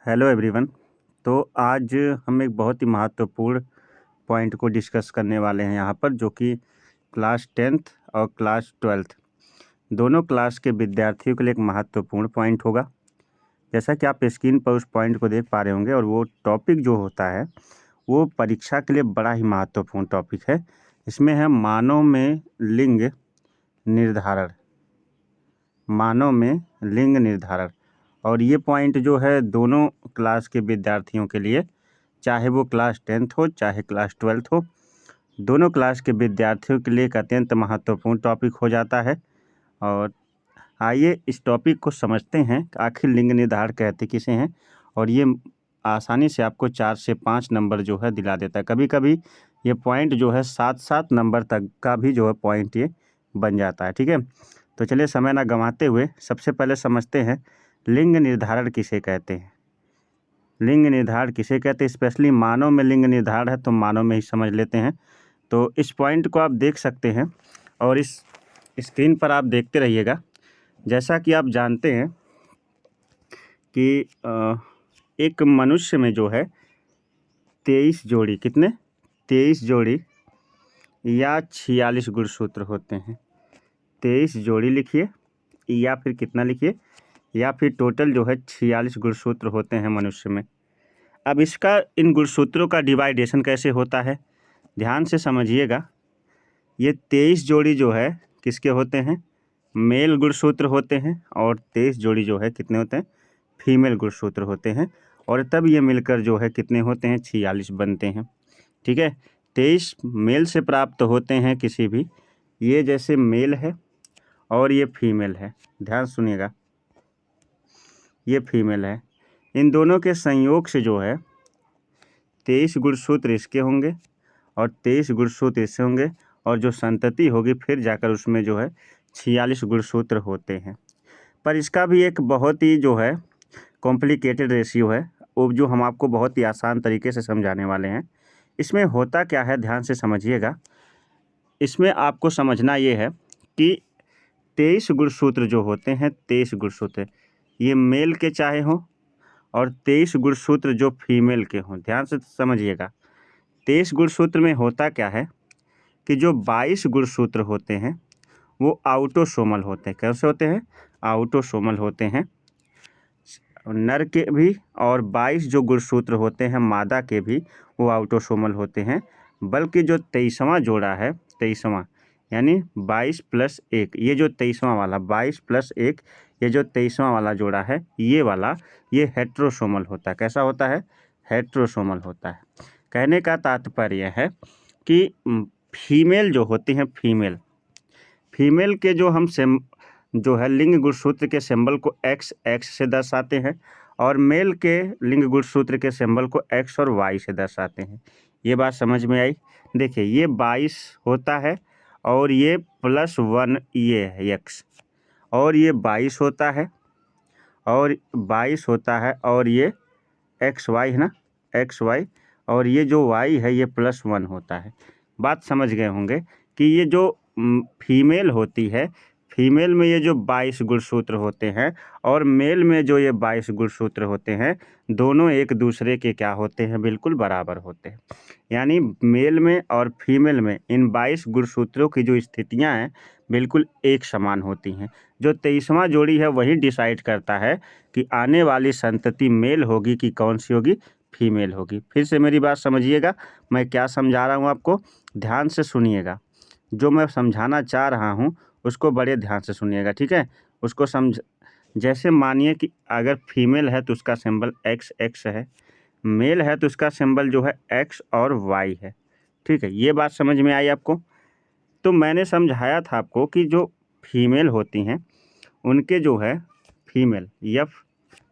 Hello everyone. तो आज हम एक बहुत ही महत्वपूर्ण पॉइंट को डिस्कस करने वाले हैं यहाँ पर, जो कि क्लास 10th और क्लास 12th दोनों क्लास के विद्यार्थियों के लिए एक महत्वपूर्ण पॉइंट होगा। जैसा कि आप स्क्रीन पर उस पॉइंट को देख पा रहे होंगे, और वो टॉपिक जो होता है वो परीक्षा के लिए बड़ा ही महत्वपूर्ण टॉपिक है। इसमें है मानव में लिंग निर्धारण। मानव में लिंग निर्धारण। और ये पॉइंट जो है दोनों क्लास के विद्यार्थियों के लिए, चाहे वो क्लास 10th हो चाहे क्लास 12th हो, दोनों क्लास के विद्यार्थियों के लिए एक अत्यंत महत्वपूर्ण टॉपिक हो जाता है। और आइए इस टॉपिक को समझते हैं, आखिर लिंग निर्धारण कहते किसे हैं। और ये आसानी से आपको 4 से 5 नंबर जो है दिला देता है। कभी कभी ये पॉइंट जो है 7-7 नंबर तक का भी जो है पॉइंट ये बन जाता है। ठीक है, तो चलिए समय ना गंवाते हुए सबसे पहले समझते हैं लिंग निर्धारण किसे कहते हैं। लिंग निर्धारण किसे कहते हैं, स्पेशली मानव में लिंग निर्धारण है तो मानव में ही समझ लेते हैं। तो इस पॉइंट को आप देख सकते हैं और इस स्क्रीन पर आप देखते रहिएगा। जैसा कि आप जानते हैं कि एक मनुष्य में जो है 23 जोड़ी, कितने 23 जोड़ी या 46 गुणसूत्र होते हैं। 23 जोड़ी लिखिए या फिर कितना लिखिए, या फिर टोटल जो है 46 गुणसूत्र होते हैं मनुष्य में। अब इसका इन गुणसूत्रों का डिवाइडेशन कैसे होता है, ध्यान से समझिएगा। ये 23 जोड़ी जो है किसके होते हैं, मेल गुणसूत्र होते हैं, और 23 जोड़ी जो है कितने होते हैं, फीमेल गुणसूत्र होते हैं। और तब ये मिलकर जो है कितने होते हैं, 46 बनते हैं। ठीक है, 23 मेल से प्राप्त होते हैं किसी भी, ये जैसे मेल है और ये फीमेल है, ध्यान सुनिएगा, ये फीमेल है। इन दोनों के संयोग से जो है 23 गुणसूत्र इसके होंगे और 23 गुणसूत्र इससे होंगे, और जो संतति होगी फिर जाकर उसमें जो है 46 गुणसूत्र होते हैं। पर इसका भी एक बहुत ही जो है कॉम्प्लिकेटेड रेशियो है, वो जो हम आपको बहुत ही आसान तरीके से समझाने वाले हैं। इसमें होता क्या है, ध्यान से समझिएगा। इसमें आपको समझना ये है कि 23 गुणसूत्र जो होते हैं, 23 गुणसूत्र ये मेल के चाहे हों, और 23 गुणसूत्र जो फीमेल के हों, ध्यान से समझिएगा। 23 गुणसूत्र में होता क्या है कि जो 22 गुणसूत्र होते हैं वो आउटोसोमल होते हैं। कैसे होते हैं, आउटोसोमल होते हैं नर के भी, और 22 जो गुणसूत्र होते हैं मादा के भी, वो आउटोसोमल होते हैं। बल्कि जो 23वां जोड़ा है, 23वां यानी 22 + 1, ये जो 23वां वाला 22 + 1, ये जो 23वां वाला जोड़ा है, ये वाला ये हेट्रोसोमल होता है। कैसा होता है, हेट्रोसोमल होता है। कहने का तात्पर्य है कि फीमेल जो होती हैं, फीमेल के जो हम जो है लिंग गुणसूत्र के सिंबल को XX से दर्शाते हैं, और मेल के लिंग गुणसूत्र के सिंबल को X और Y से दर्शाते हैं। ये बात समझ में आई। देखिए ये 22 होता है और ये +1 ये है X, और ये 22 होता है और 22 होता है, और ये XY है ना, XY, और ये जो Y है ये +1 होता है। बात समझ गए होंगे कि ये जो फीमेल होती है, फीमेल में ये जो 22 गुणसूत्र होते हैं और मेल में जो ये 22 गुणसूत्र होते हैं, दोनों एक दूसरे के क्या होते हैं, बिल्कुल बराबर होते हैं। यानी मेल में और फीमेल में इन 22 गुणसूत्रों की जो स्थितियां हैं बिल्कुल एक समान होती हैं। जो 23वां जोड़ी है वही डिसाइड करता है कि आने वाली संतति मेल होगी कि कौन सी होगी, फीमेल होगी। फिर से मेरी बात समझिएगा, मैं क्या समझा रहा हूँ आपको, ध्यान से सुनिएगा। जो मैं समझाना चाह रहा हूँ उसको बड़े ध्यान से सुनिएगा, ठीक है। उसको समझ, जैसे मानिए कि अगर फीमेल है तो उसका सिंबल XX है, मेल है तो उसका सिंबल जो है X और Y है। ठीक है, ये बात समझ में आई आपको। तो मैंने समझाया था आपको कि जो फीमेल होती हैं उनके जो है फीमेल F,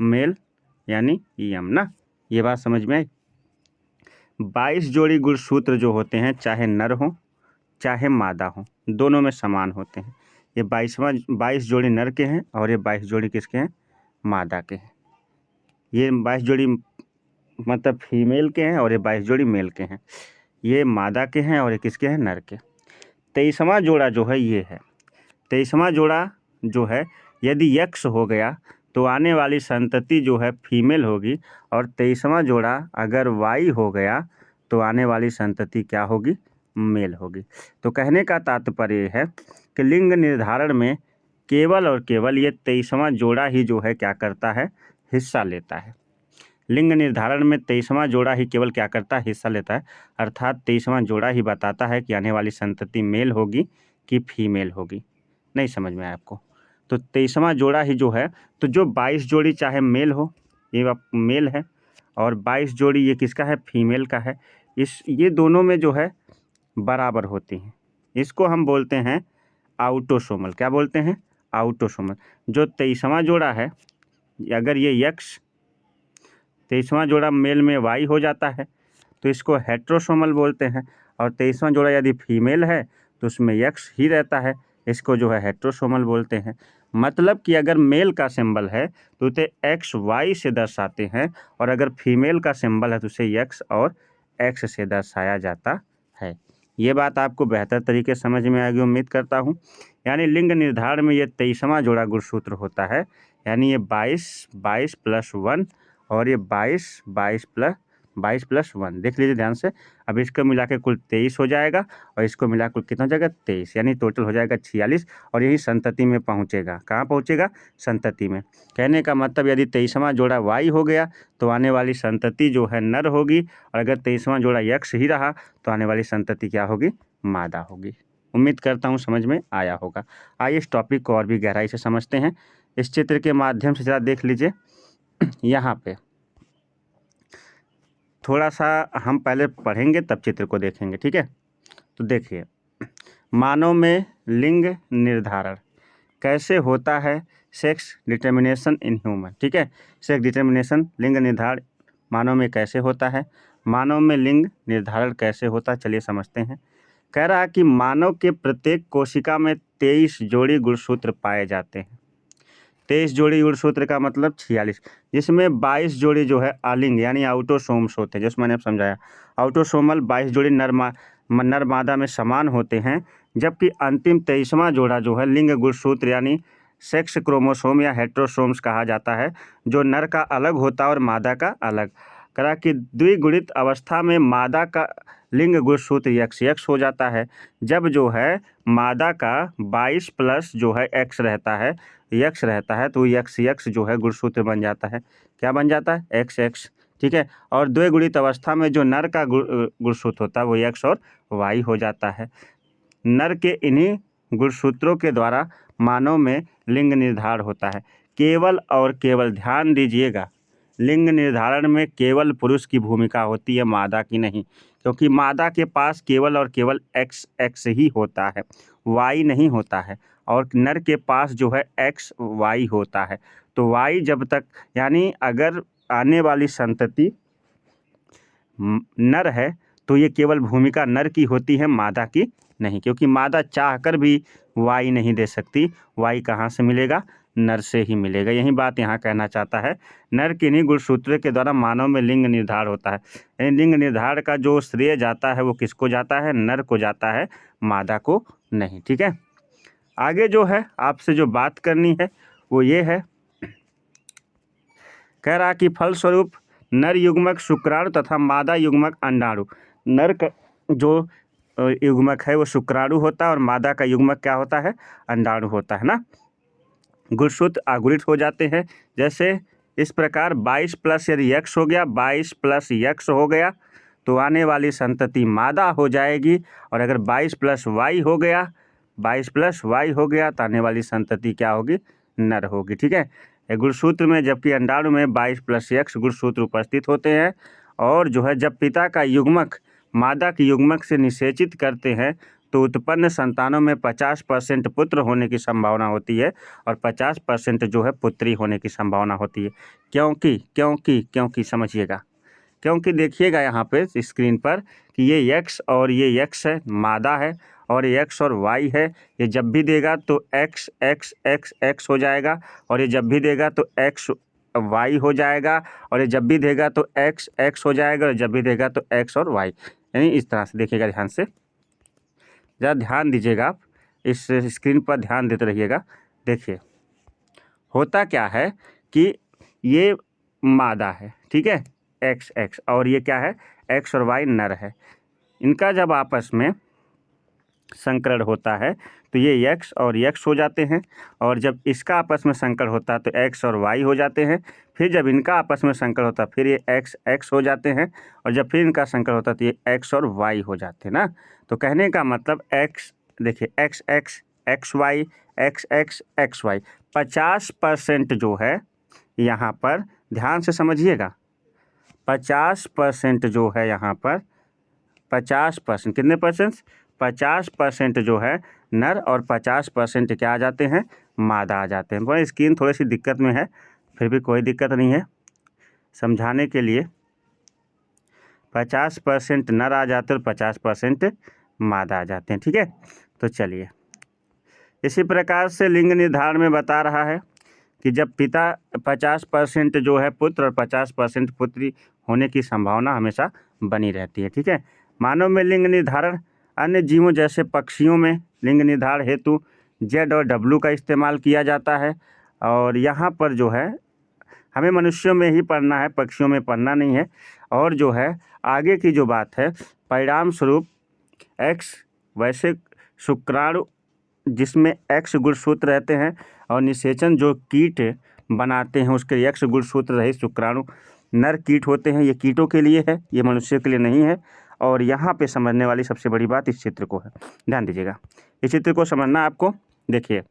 मेल यानी M ना, ये बात समझ में आई। 22 जोड़ी गुणसूत्र जो होते हैं, चाहे नर हो चाहे मादा हो, दोनों में समान होते हैं। ये 22 जोड़ी नर के हैं और ये 22 जोड़ी किसके हैं, मादा के हैं। ये 22 जोड़ी मतलब फीमेल के हैं और ये 22 जोड़ी मेल के हैं। ये मादा के हैं और ये किसके हैं, नर के। 23वां जोड़ा जो है ये है। 23वां जोड़ा जो है यदि X हो गया तो आने वाली संतति जो है फीमेल होगी, और 23वां जोड़ा अगर वाई हो गया तो आने वाली संतति क्या होगी, मेल होगी। तो कहने का तात्पर्य है कि लिंग निर्धारण में केवल और केवल ये 23वां जोड़ा ही जो है क्या करता है, हिस्सा लेता है। लिंग निर्धारण में 23वां जोड़ा ही केवल क्या करता है, हिस्सा लेता है। अर्थात 23वां जोड़ा ही बताता है कि आने वाली संतति मेल होगी कि फीमेल होगी। नहीं समझ में आया आपको? तो 23वां जोड़ा ही जो है, तो जो 22 जोड़ी चाहे मेल हो, ये मेल है, और 22 जोड़ी ये किसका है, फीमेल का है। ये दोनों में जो है बराबर होती हैं। इसको हम बोलते हैं आउटोसोमल। क्या बोलते हैं, आउटोसोमल। जो 23वां जोड़ा है, अगर ये यक्स 23वां जोड़ा मेल में वाई हो जाता है तो इसको हेट्रोसोमल बोलते हैं, और 23वां जोड़ा यदि फीमेल है तो उसमें यक्स ही रहता है, इसको जो है हेट्रोसोमल बोलते हैं। मतलब कि अगर मेल का सिंबल है तो उसे एक्स वाई से दर्शाते हैं, और अगर फीमेल का सिंबल है तो उसे यक्स और एक्स से दर्शाया जाता है। ये बात आपको बेहतर तरीके से समझ में आएगी उम्मीद करता हूँ। यानी लिंग निर्धारण में ये 23वां जोड़ा गुणसूत्र होता है, यानी ये 22 प्लस 1 और ये 22 प्लस 1 देख लीजिए ध्यान से। अब इसको मिला के कुल 23 हो जाएगा, और इसको मिला कुल कितना हो जाएगा, 23, यानी टोटल हो जाएगा 46, और यही संतति में पहुंचेगा। कहाँ पहुंचेगा, संतति में। कहने का मतलब यदि 23वां जोड़ा वाई हो गया तो आने वाली संतति जो है नर होगी, और अगर 23वां जोड़ा यक्ष ही रहा तो आने वाली संतति क्या होगी, मादा होगी। उम्मीद करता हूँ समझ में आया होगा। आइए इस टॉपिक को और भी गहराई से समझते हैं। इस चित्र के माध्यम से जरा देख लीजिए। यहाँ पे थोड़ा सा हम पहले पढ़ेंगे तब चित्र को देखेंगे, ठीक है। तो देखिए, मानव में लिंग निर्धारण कैसे होता है, सेक्स डिटर्मिनेशन इन ह्यूमन, ठीक है। सेक्स डिटर्मिनेशन, लिंग निर्धारण मानव में कैसे होता है, मानव में लिंग निर्धारण कैसे होता है, चलिए समझते हैं। कह रहा है कि मानव के प्रत्येक कोशिका में 23 जोड़ी गुणसूत्र पाए जाते हैं। 23 जोड़ी गुणसूत्र का मतलब 46, जिसमें 22 जोड़ी जो है आलिंग यानी आउटोसोम्स होते हैं, जैसे मैंने समझाया। आउटोसोमल 22 जोड़ी नर मादा में समान होते हैं, जबकि अंतिम 23वां जोड़ा जो है लिंग गुणसूत्र यानी सेक्स क्रोमोसोम या हेट्रोसोम्स कहा जाता है, जो नर का अलग होता है और मादा का अलग। करा कि द्विगुणित अवस्था में मादा का लिंग गुणसूत्र यक्स हो जाता है, जब जो है मादा का 22 प्लस जो है एक्स रहता है, यक्स रहता है, तो यक्स जो है गुणसूत्र बन जाता है। क्या बन जाता है, एक्स, ठीक है। और द्विगुणित अवस्था में जो नर का गुणसूत्र होता है वो एक्स और वाई हो जाता है। नर के इन्हीं गुणसूत्रों के द्वारा मानव में लिंग निर्धारण होता है। केवल और केवल ध्यान दीजिएगा, लिंग निर्धारण में केवल पुरुष की भूमिका होती है, मादा की नहीं, क्योंकि मादा के पास केवल और केवल एक्स ही होता है, वाई नहीं होता है, और नर के पास जो है एक्स वाई होता है। तो वाई जब तक, यानी अगर आने वाली संतति नर है तो ये केवल भूमिका नर की होती है, मादा की नहीं, क्योंकि मादा चाहकर भी वाई नहीं दे सकती। वाई कहाँ से मिलेगा, नर से ही मिलेगा। यही बात यहाँ कहना चाहता है। नर के इन्हीं गुणसूत्र के द्वारा मानव में लिंग निर्धारण होता है। यानी लिंग निर्धारण का जो श्रेय जाता है वो किसको जाता है, नर को जाता है, मादा को नहीं, ठीक है। आगे जो है आपसे जो बात करनी है वो ये है, कह रहा कि फलस्वरूप नर युग्मक शुक्राणु तथा मादा युग्मक अंडाणु। नर का जो युग्मक है वो शुक्राणु होता है, और मादा का युग्मक क्या होता है, अंडाणु होता है ना। गुणसूत्र अगुणित हो जाते हैं, जैसे इस प्रकार 22 प्लस यदि यक्स हो गया, 22 प्लस यक्स हो गया तो आने वाली संतति मादा हो जाएगी, और अगर 22 प्लस वाई हो गया, 22 प्लस वाई हो गया तो आने वाली संतति क्या होगी, नर होगी, ठीक है। गुणसूत्र में जबकि अंडाणु में 22 प्लस यक्स गुणसूत्र उपस्थित होते हैं, और जो है जब पिता का युग्मक मादा की युग्मक से निषेचित करते हैं तो उत्पन्न संतानों में 50% पुत्र होने की संभावना होती है, और 50% जो है पुत्री होने की संभावना होती है। क्योंकि समझिएगा, क्योंकि देखिएगा यहाँ पे स्क्रीन पर कि ये यक्स और ये यक्स है, मादा है, और एक्स और वाई है। ये जब भी देगा तो एक्स एक्स एक्स एक्स हो जाएगा, और ये जब भी देगा तो एक्स वाई हो जाएगा, और ये जब भी देगा तो एक्स एक्स हो जाएगा, और जब भी देगा तो एक्स और वाई। यानी इस तरह से देखिएगा, ध्यान से ज़रा ध्यान दीजिएगा, आप इस स्क्रीन पर ध्यान देते रहिएगा। देखिए होता क्या है कि ये मादा है, ठीक है, एक्स एक्स, और ये क्या है, एक्स और वाई नर है। इनका जब आपस में संकरण होता है तो ये एक्स और एक्स हो जाते हैं, और जब इसका आपस में संकरण होता है तो एक्स और वाई हो जाते हैं। फिर जब इनका आपस में संकरण होता है फिर ये एक्स एक्स हो जाते हैं, और जब फिर इनका संकरण होता है तो ये एक्स और वाई हो जाते हैं ना। तो कहने का मतलब एक्स, देखिए X X X Y X X X Y, 50% जो है यहाँ पर, ध्यान से समझिएगा, 50% जो है यहाँ पर, 50% कितने परसेंट, 50% जो है नर और 50% क्या आ जाते हैं, मादा आ जाते हैं। वह स्क्रीन थोड़ी सी दिक्कत में है, फिर भी कोई दिक्कत नहीं है, समझाने के लिए 50% नर आ जाते हैं और 50% मादा आ जाते हैं, ठीक है। तो चलिए, इसी प्रकार से लिंग निर्धारण में बता रहा है कि जब पिता 50% जो है पुत्र और 50% पुत्री होने की संभावना हमेशा बनी रहती है, ठीक है। मानव में लिंग निर्धारण अन्य जीवों जैसे पक्षियों में लिंग निर्धारण हेतु Z और W का इस्तेमाल किया जाता है, और यहाँ पर जो है हमें मनुष्यों में ही पढ़ना है, पक्षियों में पढ़ना नहीं है। और जो है आगे की जो बात है, परिणाम स्वरूप एक्स वैसे शुक्राणु जिसमें एक्स गुणसूत्र रहते हैं, और निषेचन जो कीट बनाते हैं उसके एक्स गुणसूत्र रहित शुक्राणु नर कीट होते हैं। ये कीटों के लिए है, ये मनुष्य के लिए नहीं है। और यहाँ पे समझने वाली सबसे बड़ी बात इस चित्र को है, ध्यान दीजिएगा, इस चित्र को समझना आपको। देखिए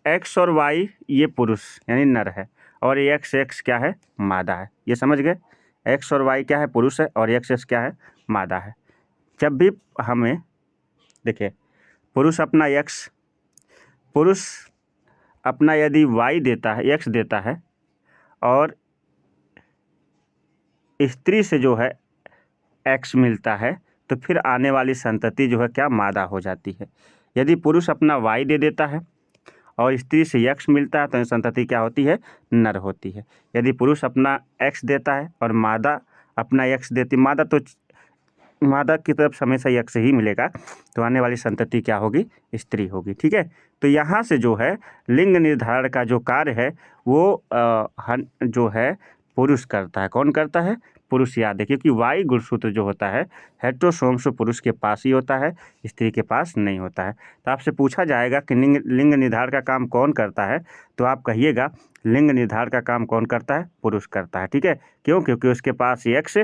एक्स और वाई ये पुरुष यानी नर है, और ये एक्स एक्स क्या है, मादा है। ये समझ गए, एक्स और वाई क्या है, पुरुष है, और एक्स एक्स क्या है, मादा है। जब भी हमें देखिए पुरुष अपना यदि वाई देता है, एक्स देता है, और स्त्री से जो है एक्स मिलता है, तो फिर आने वाली संतति जो है क्या, मादा हो जाती है। यदि पुरुष अपना वाई दे देता है और स्त्री से एक्स मिलता है तो संतति क्या होती है, नर होती है। यदि पुरुष अपना एक्स देता है और मादा अपना एक्स देती, मादा की तरफ हमेशा एक्स ही मिलेगा, तो आने वाली संतति क्या होगी, स्त्री होगी, ठीक है। तो यहाँ से जो है लिंग निर्धारण का जो कार्य है वो जो है पुरुष करता है। कौन करता है, पुरुष। याद है, क्योंकि वाई गुणसूत्र जो होता है हेटेरोसोम्स पुरुष के पास ही होता है, स्त्री के पास नहीं होता है। तो आपसे पूछा जाएगा कि लिंग निर्धारण का काम कौन करता है, तो आप कहिएगा लिंग निर्धारण का काम कौन करता है, पुरुष करता है, ठीक है। क्यों, क्योंकि उसके पास एक्स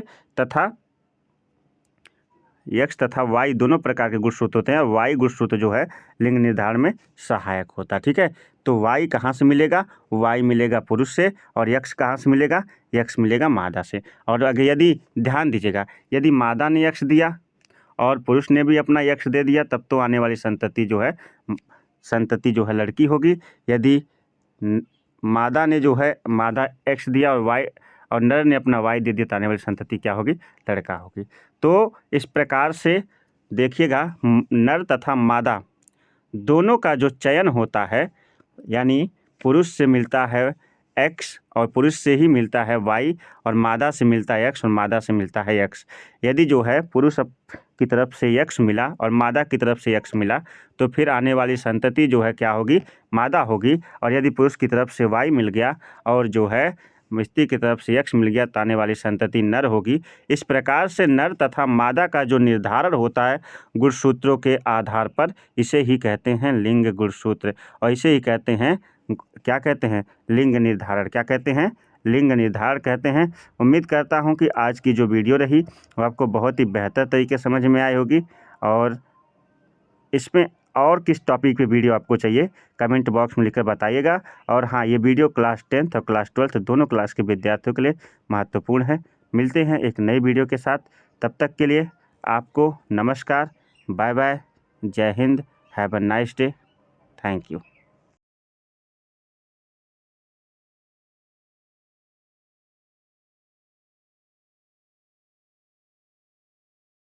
तथा वाई दोनों प्रकार के गुणसूत्र होते हैं, और वाई गुणसूत्र जो है लिंग निर्धारण में सहायक होता है, ठीक है। तो वाई कहाँ से मिलेगा, वाई मिलेगा पुरुष से, और एक्स कहाँ से मिलेगा, एक्स मिलेगा मादा से। और अगर यदि ध्यान दीजिएगा, यदि मादा ने एक्स दिया और पुरुष ने भी अपना एक्स दे दिया, तब तो आने वाली संतति जो है लड़की होगी। यदि मादा ने जो है मादा एक्स दिया और नर ने अपना वाई दे दिया, तो आने वाली संतति क्या होगी, लड़का होगी। तो इस प्रकार से देखिएगा, नर तथा मादा दोनों का जो चयन होता है, यानी पुरुष से मिलता है एक्स और पुरुष से ही मिलता है वाई, और मादा से मिलता है एक्स और मादा से मिलता है एक्स। यदि जो है पुरुष की तरफ से एक्स मिला और मादा की तरफ से एक्स मिला, तो फिर आने वाली संतति जो है क्या होगी, मादा होगी। और यदि पुरुष की तरफ से वाई मिल गया और जो है स्त्री की तरफ से एक्स मिल गया, तो आने वाली संतति नर होगी। इस प्रकार से नर तथा मादा का जो निर्धारण होता है गुणसूत्रों के आधार पर, इसे ही कहते हैं लिंग गुणसूत्र, और इसे ही कहते हैं, क्या कहते हैं, लिंग निर्धारण। क्या कहते हैं, लिंग निर्धारण कहते हैं। उम्मीद करता हूं कि आज की जो वीडियो रही वो आपको बहुत ही बेहतर तरीके समझ में आई होगी, और इसमें और किस टॉपिक पे वीडियो आपको चाहिए कमेंट बॉक्स में लिखकर बताइएगा। और हाँ, ये वीडियो क्लास 10th और क्लास 12th दोनों क्लास के विद्यार्थियों के लिए महत्वपूर्ण है। मिलते हैं एक नई वीडियो के साथ, तब तक के लिए आपको नमस्कार, बाय बाय, जय Hind, have a nice day, thank you.